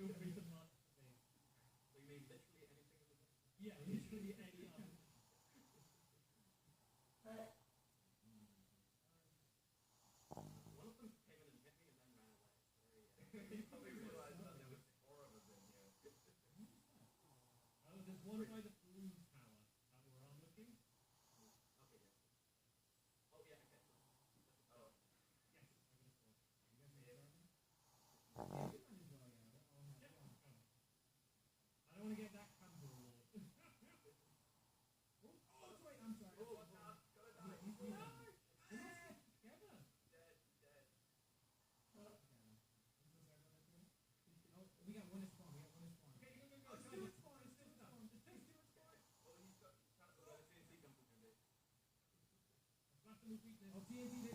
Feel free to mark me. So you mean literally anything in the book? Yeah, literally any One of them came in and hit me and then ran away. Very, You probably realised that there was four of us in here. Oh, there's one by the blue tower. Where I'm looking. okay, yeah. Oh, yeah, okay. Oh, Yes, I'm gonna fall. You guys need Yeah. starting? Uh-huh. Yeah, you can enjoy it. Yeah, come on. I don't want to get that camera award. Oh, sorry, I'm sorry. oh, watch out! Gotta die! We're No! not together. Dead, dead. I'm so sorry about that, too. Oh, we got one is spawn. Okay, go. Oh, Go. Stuart's spawn, Just Stuart's spawn. spawn. Just take Stuart's spawn. Oh, he's got chance of TNT jump is going to be. Blast him with weakness. Oh, TNT